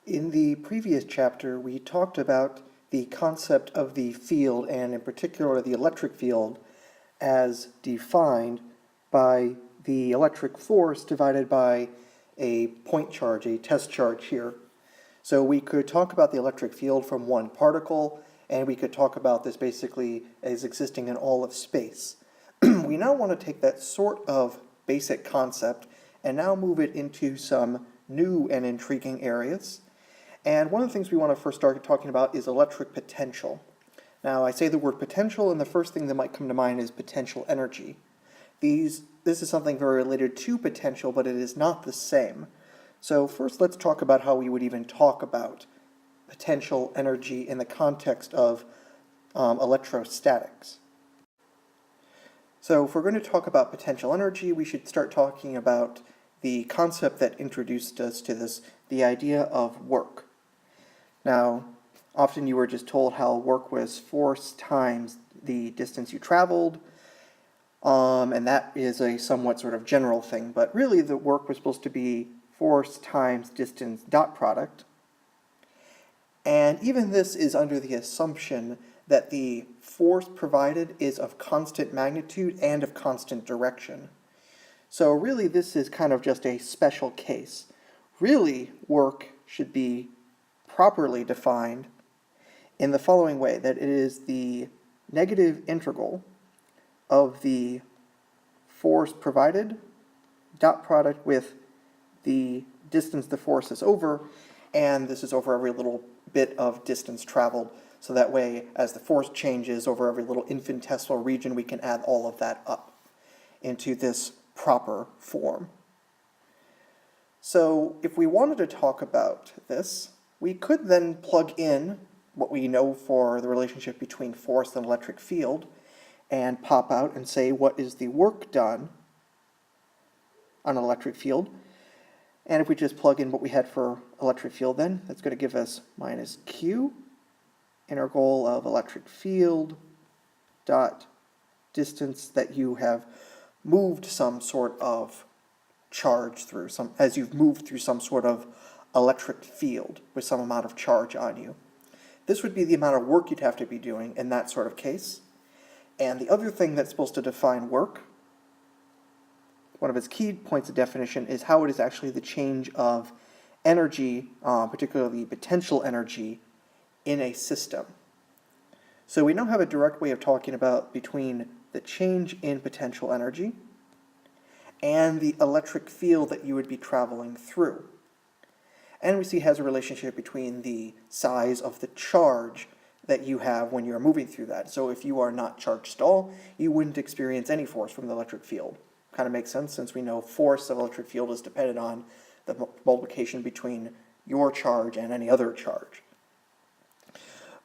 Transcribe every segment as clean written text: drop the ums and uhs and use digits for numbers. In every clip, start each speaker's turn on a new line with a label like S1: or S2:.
S1: In the previous chapter, we talked about the concept of the field, and in particular the electric field, as defined by the electric force divided by a point charge, a test charge here. So we could talk about the electric field from one particle, and we could talk about this basically as existing in all of space. We now want to take that sort of basic concept and now move it into some new and intriguing areas. And one of the things we want to first start talking about is electric potential. Now, I say the word potential, and the first thing that might come to mind is potential energy. This is something very related to potential, but it is not the same. So first, let's talk about how we would even talk about potential energy in the context of electrostatics. So if we're going to talk about potential energy, we should start talking about the concept that introduced us to this, the idea of work. Now, often you were just told how work was force times the distance you traveled, and that is a somewhat sort of general thing, but really the work was supposed to be force times distance dot product. And even this is under the assumption that the force provided is of constant magnitude and of constant direction. So really this is kind of just a special case. Really, work should be properly defined in the following way, that it is the negative integral of the force provided dot product with the distance the force is over, and this is over every little bit of distance traveled, so that way as the force changes over every little infinitesimal region, we can add all of that up into this proper form. So if we wanted to talk about this, we could then plug in what we know for the relationship between force and electric field and pop out and say what is the work done on an electric field. And if we just plug in what we had for electric field then, that's going to give us minus Q, integral of electric field dot distance that you have moved some sort of charge through, as you've moved through some sort of electric field with some amount of charge on you. This would be the amount of work you'd have to be doing in that sort of case. And the other thing that's supposed to define work, one of its key points of definition, is how it is actually the change of energy, particularly potential energy, in a system. So we now have a direct way of talking about between the change in potential energy and the electric field that you would be traveling through. And we see it has a relationship between the size of the charge that you have when you're moving through that. So if you are not charged at all, you wouldn't experience any force from the electric field. Kind of makes sense, since we know force of electric field is dependent on the multiplication between your charge and any other charge.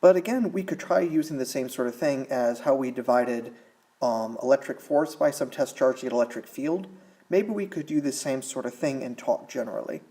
S1: But again, we could try using the same sort of thing as how we divided electric force by some test charge to get electric field. Maybe we could do the same sort of thing and talk generally.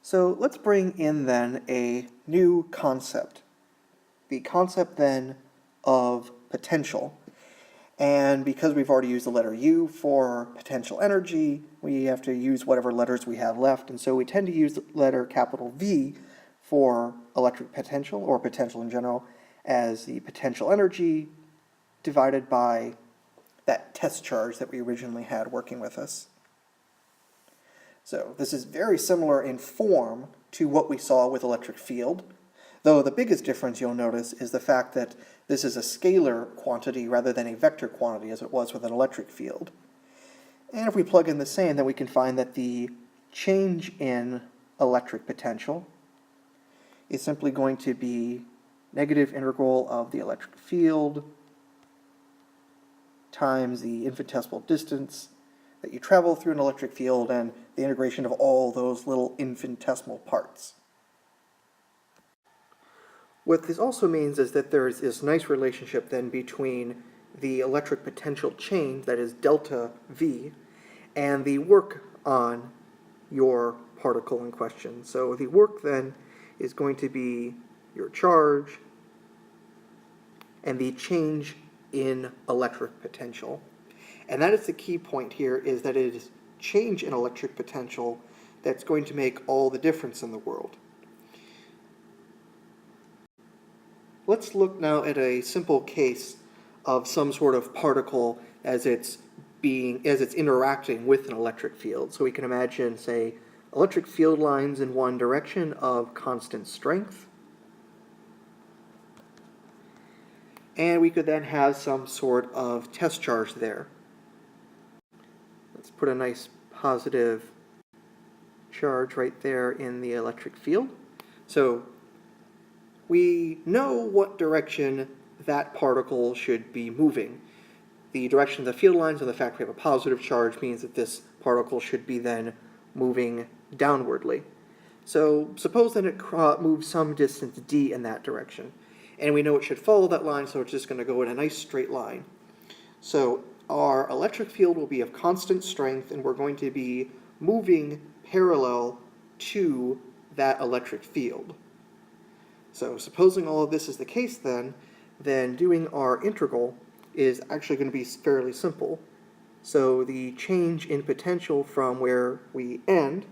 S1: So let's bring in then a new concept. The concept then of potential. And because we've already used the letter U for potential energy, we have to use whatever letters we have left. And so we tend to use the letter capital V for electric potential, or potential in general, as the potential energy divided by that test charge that we originally had working with us. So this is very similar in form to what we saw with electric field, though the biggest difference you'll notice is the fact that this is a scalar quantity rather than a vector quantity as it was with an electric field. And if we plug in the same, then we can find that the change in electric potential is simply going to be negative integral of the electric field times the infinitesimal distance that you travel through an electric field and the integration of all those little infinitesimal parts. What this also means is that there is this nice relationship then between the electric potential change, that is delta V, and the work on your particle in question. So the work then is going to be your charge and the change in electric potential. And that is the key point here, is that it is change in electric potential that's going to make all the difference in the world. Let's look now at a simple case of some sort of particle as it's interacting with an electric field. So we can imagine, say, electric field lines in one direction of constant strength. And we could then have some sort of test charge there. Let's put a nice positive charge right there in the electric field. So we know what direction that particle should be moving. The direction of the field lines and the fact we have a positive charge means that this particle should be then moving downwardly. So suppose that it moves some distance d in that direction. And we know it should follow that line, so it's just going to go in a nice straight line. So our electric field will be of constant strength, and we're going to be moving parallel to that electric field. So supposing all of this is the case then doing our integral is actually going to be fairly simple. So the change in potential from where we end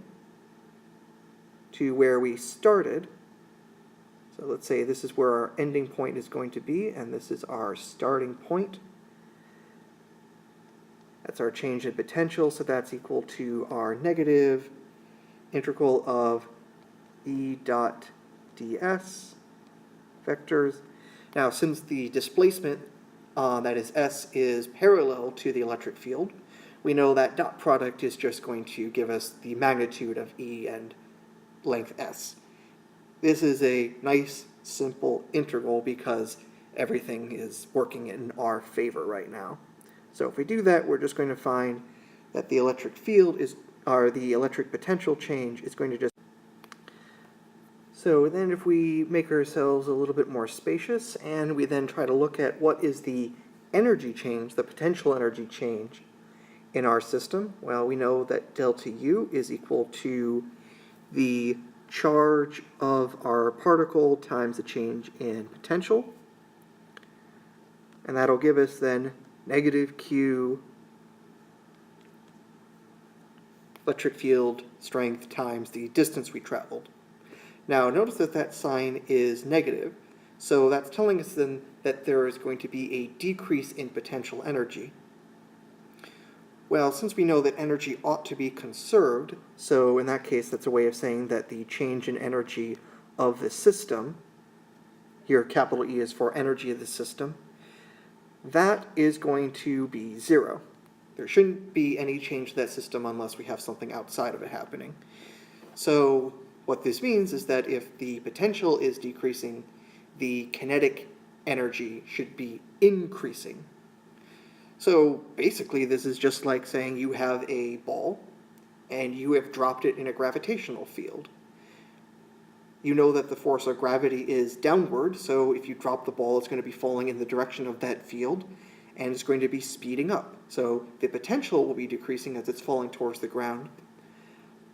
S1: to where we started, so let's say this is where our ending point is going to be, and this is our starting point. That's our change in potential, so that's equal to our negative integral of E dot ds vectors. Now, since the displacement, that is S, is parallel to the electric field, we know that dot product is just going to give us the magnitude of E and length S. This is a nice, simple integral because everything is working in our favor right now. So if we do that, we're just going to find that the electric field or the electric potential change is going to just... So then if we make ourselves a little bit more spacious and we then try to look at what is the energy change, the potential energy change in our system, well, we know that delta U is equal to the charge of our particle times the change in potential. And that'll give us then negative Q electric field strength times the distance we traveled. Now notice that that sign is negative, so that's telling us then that there is going to be a decrease in potential energy. Well, since we know that energy ought to be conserved, so in that case that's a way of saying that the change in energy of the system, here capital E is for energy of the system, that is going to be 0. There shouldn't be any change to that system unless we have something outside of it happening. So what this means is that if the potential is decreasing, the kinetic energy should be increasing. So basically this is just like saying you have a ball and you have dropped it in a gravitational field. You know that the force of gravity is downward, so if you drop the ball, it's going to be falling in the direction of that field, and it's going to be speeding up. So the potential will be decreasing as it's falling towards the ground,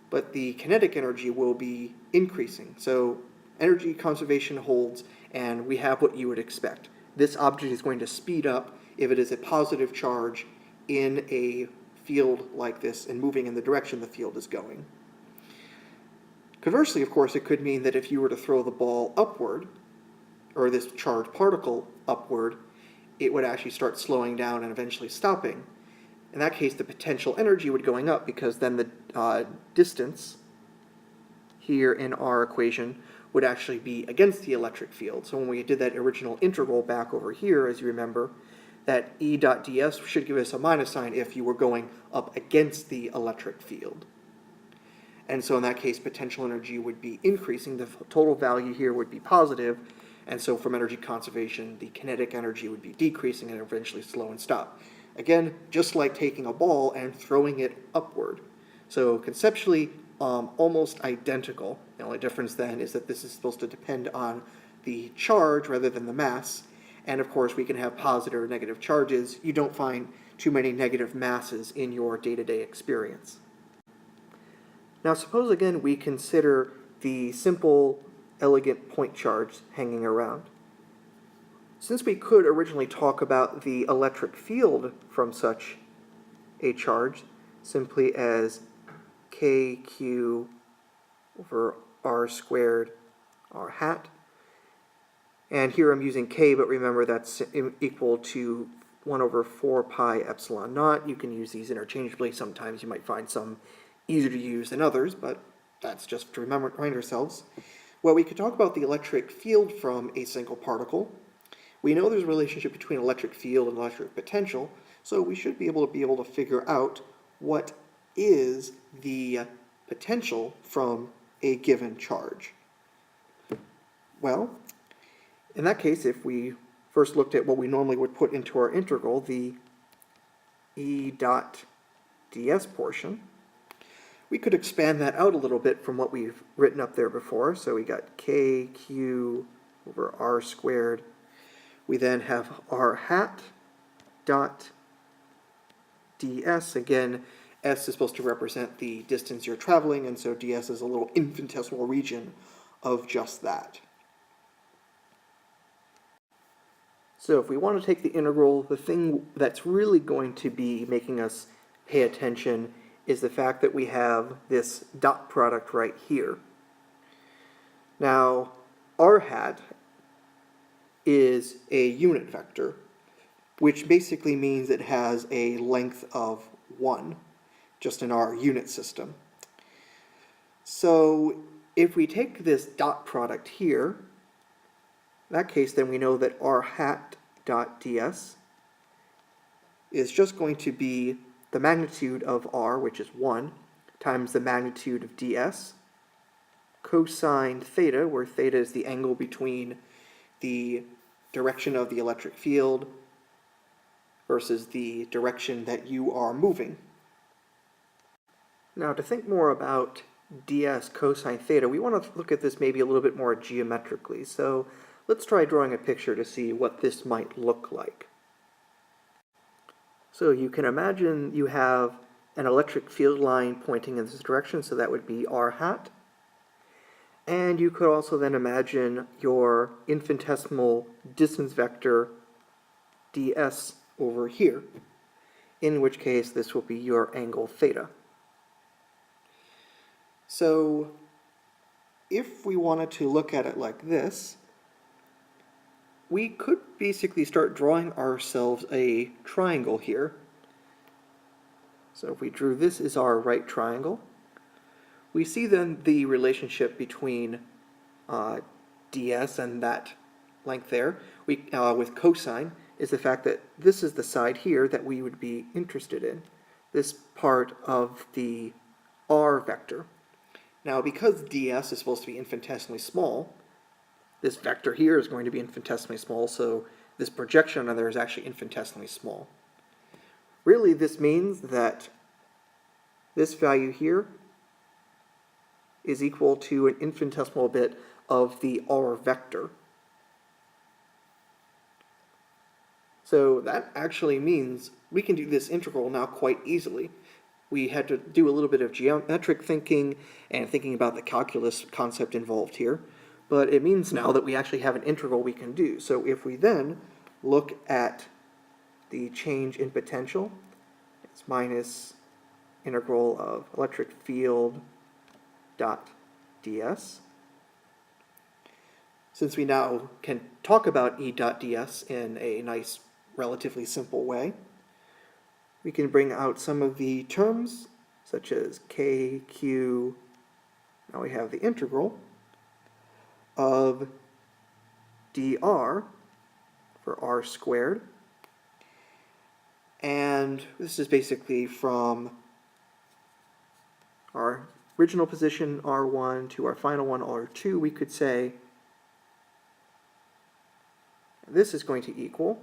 S1: but the kinetic energy will be increasing. So energy conservation holds, and we have what you would expect. This object is going to speed up if it is a positive charge in a field like this and moving in the direction the field is going. Conversely, of course, it could mean that if you were to throw the ball upward, or this charged particle upward, it would actually start slowing down and eventually stopping. In that case, the potential energy would going up because then the distance here in our equation would actually be against the electric field. So when we did that original integral back over here, as you remember, that E dot ds should give us a minus sign if you were going up against the electric field. And so in that case, potential energy would be increasing. The total value here would be positive. And so from energy conservation, the kinetic energy would be decreasing and eventually slow and stop. Again, just like taking a ball and throwing it upward. So conceptually, almost identical. The only difference then is that this is supposed to depend on the charge rather than the mass. And of course, we can have positive or negative charges. You don't find too many negative masses in your day-to-day experience. Now suppose again we consider the simple, elegant point charge hanging around. Since we could originally talk about the electric field from such a charge simply as KQ over r squared r hat. And here I'm using k, but remember that's equal to 1 over 4 pi epsilon naught. You can use these interchangeably. Sometimes you might find some easier to use than others, but that's just to remind ourselves. Well, we could talk about the electric field from a single particle. We know there's a relationship between electric field and electric potential, so we should be able to figure out what is the potential from a given charge. Well, in that case, if we first looked at what we normally would put into our integral, the E dot ds portion, we could expand that out a little bit from what we've written up there before. So we got kq over r squared. We then have r hat dot ds. Again, s is supposed to represent the distance you're traveling, and so ds is a little infinitesimal region of just that. So if we want to take the integral, the thing that's really going to be making us pay attention is the fact that we have this dot product right here. Now, r hat is a unit vector, which basically means it has a length of 1, just in our unit system. So if we take this dot product here, in that case, then we know that r hat dot ds is just going to be the magnitude of r, which is 1, times the magnitude of ds, cosine theta, where theta is the angle between the direction of the electric field versus the direction that you are moving. Now, to think more about ds cosine theta, we want to look at this maybe a little bit more geometrically. So let's try drawing a picture to see what this might look like. So you can imagine you have an electric field line pointing in this direction, so that would be r hat. And you could also then imagine your infinitesimal distance vector ds over here, in which case this will be your angle theta. So if we wanted to look at it like this, we could basically start drawing ourselves a triangle here. So if we drew this as our right triangle, we see then the relationship between ds and that length there with cosine is the fact that this is the side here that we would be interested in, this part of the r vector. Now, because ds is supposed to be infinitesimally small, this vector here is going to be infinitesimally small, so this projection on there is actually infinitesimally small. Really, this means that this value here is equal to an infinitesimal bit of the r vector. So that actually means we can do this integral now quite easily. We had to do a little bit of geometric thinking and thinking about the calculus concept involved here. But it means now that we actually have an integral we can do. So if we then look at the change in potential, it's minus integral of electric field dot ds. Since we now can talk about E dot ds in a nice, relatively simple way, we can bring out some of the terms, such as k, q. Now we have the integral of dr for r squared. And this is basically from our original position, r1, to our final one, r2. We could say this is going to equal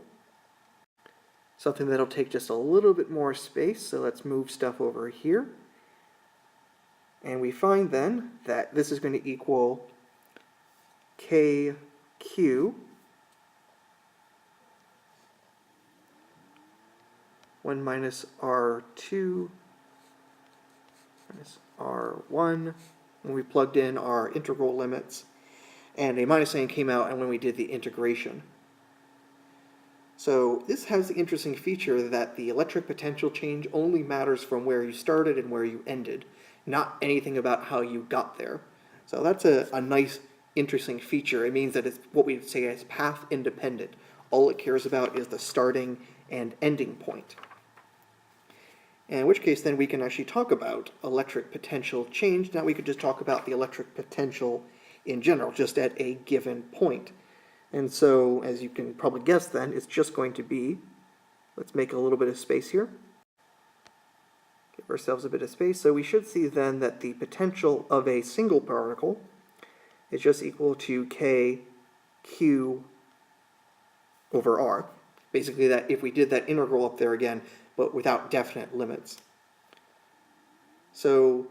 S1: something that'll take just a little bit more space. So let's move stuff over here. And we find then that this is going to equal kq 1 minus r2 minus r1 when we plugged in our integral limits, and a minus sign came out and when we did the integration. So this has the interesting feature that the electric potential change only matters from where you started and where you ended, not anything about how you got there. So that's a nice, interesting feature. It means that it's what we would say is path independent. All it cares about is the starting and ending point. In which case, then we can actually talk about electric potential change. Now we could just talk about the electric potential in general, just at a given point. And so, as you can probably guess then, it's just going to be, let's make a little bit of space here. Give ourselves a bit of space. So we should see then that the potential of a single particle is just equal to kq over r. Basically, that if we did that integral up there again, but without definite limits. So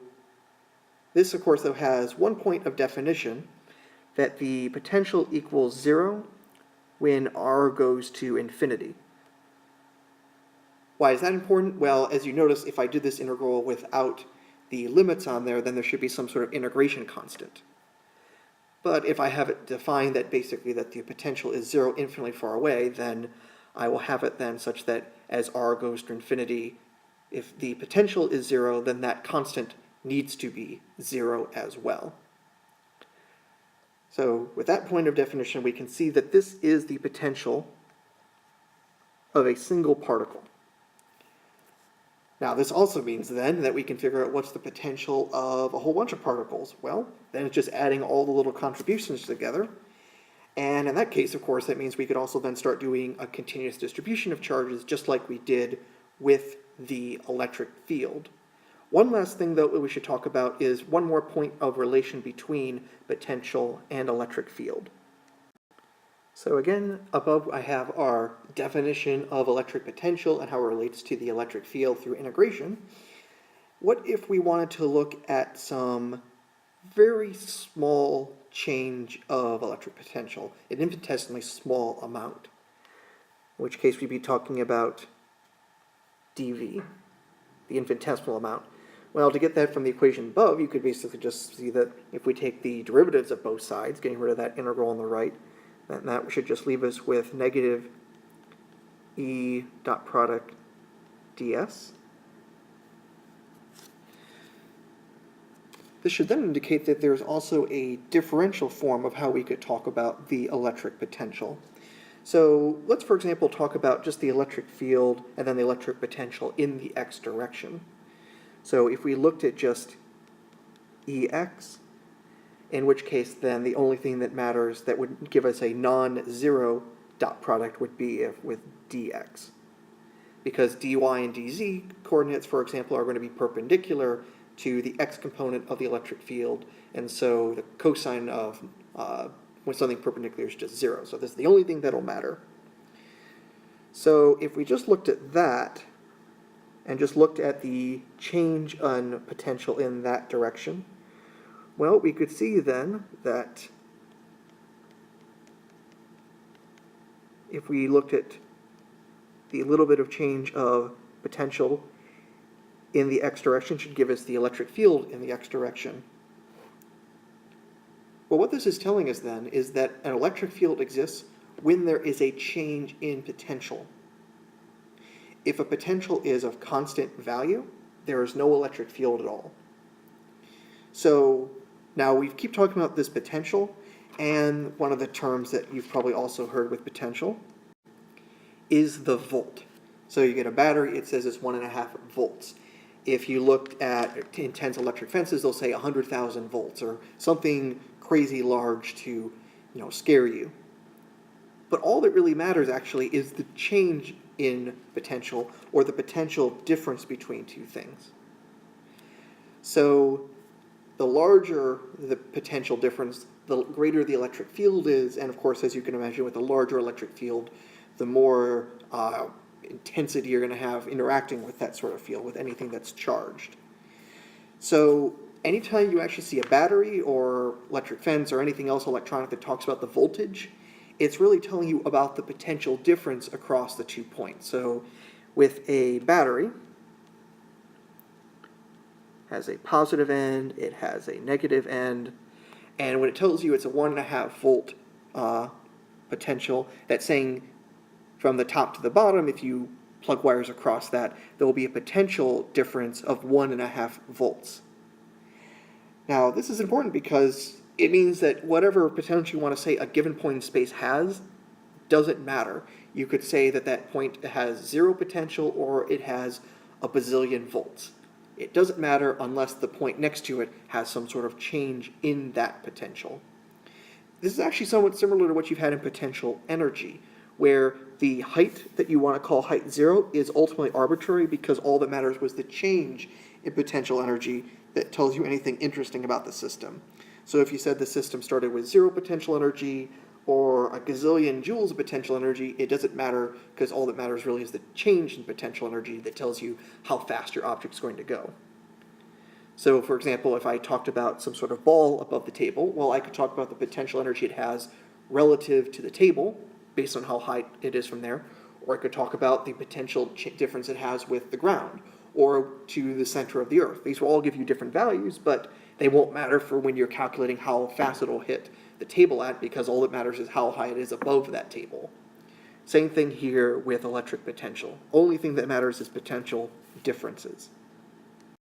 S1: this, of course, though, has one point of definition, that the potential equals 0 when r goes to infinity. Why is that important? Well, as you notice, if I did this integral without the limits on there, then there should be some sort of integration constant. But if I have it defined that basically that the potential is 0 infinitely far away, then I will have it then such that as r goes to infinity, if the potential is 0, then that constant needs to be 0 as well. So with that point of definition, we can see that this is the potential of a single particle. Now, this also means then that we can figure out what's the potential of a whole bunch of particles. Well, then it's just adding all the little contributions together. And in that case, of course, that means we could also then start doing a continuous distribution of charges, just like we did with the electric field. One last thing, though, that we should talk about is one more point of relation between potential and electric field. So again, above I have our definition of electric potential and how it relates to the electric field through integration. What if we wanted to look at some very small change of electric potential, an infinitesimally small amount, in which case we'd be talking about dV, the infinitesimal amount. Well, to get that from the equation above, you could basically just see that if we take the derivatives of both sides, getting rid of that integral on the right, then that should just leave us with negative E dot product ds. This should then indicate that there's also a differential form of how we could talk about the electric potential. So let's, for example, talk about just the electric field and then the electric potential in the x direction. So if we looked at just Ex, in which case then the only thing that matters that would give us a non-zero dot product would be with dx. Because dy and dz coordinates, for example, are going to be perpendicular to the x component of the electric field, and so the cosine of when something perpendicular is just 0. So this is the only thing that'll matter. So if we just looked at that, and just looked at the change in potential in that direction, well, we could see then that if we looked at the little bit of change of potential in the x direction should give us the electric field in the x direction. Well, what this is telling us then is that an electric field exists when there is a change in potential. If a potential is of constant value, there is no electric field at all. So now we keep talking about this potential, and one of the terms that you've probably also heard with potential is the volt. So you get a battery, it says it's 1.5 volts. If you looked at intense electric fences, they'll say 100,000 volts or something crazy large to, scare you. But all that really matters actually is the change in potential, or the potential difference between two things. So the larger the potential difference, the greater the electric field is, and of course, as you can imagine, with a larger electric field, the more intensity you're going to have interacting with that sort of field, with anything that's charged. So anytime you actually see a battery or electric fence or anything else electronic that talks about the voltage, it's really telling you about the potential difference across the 2 points. So with a battery, it has a positive end, it has a negative end, and when it tells you it's a 1.5 volt potential, that's saying from the top to the bottom, if you plug wires across that, there will be a potential difference of 1.5 volts. Now, this is important because it means that whatever potential you want to say a given point in space has doesn't matter. You could say that that point has zero potential or it has a bazillion volts. It doesn't matter unless the point next to it has some sort of change in that potential. This is actually somewhat similar to what you've had in potential energy, where the height that you want to call height zero is ultimately arbitrary because all that matters was the change in potential energy that tells you anything interesting about the system. So if you said the system started with zero potential energy or a gazillion joules of potential energy, it doesn't matter because all that matters really is the change in potential energy that tells you how fast your object's going to go. So, for example, if I talked about some sort of ball above the table, well, I could talk about the potential energy it has relative to the table, based on how high it is from there, or I could talk about the potential difference it has with the ground, or to the center of the Earth. These will all give you different values, but they won't matter for when you're calculating how fast it'll hit the table at, because all that matters is how high it is above that table. Same thing here with electric potential. Only thing that matters is potential differences.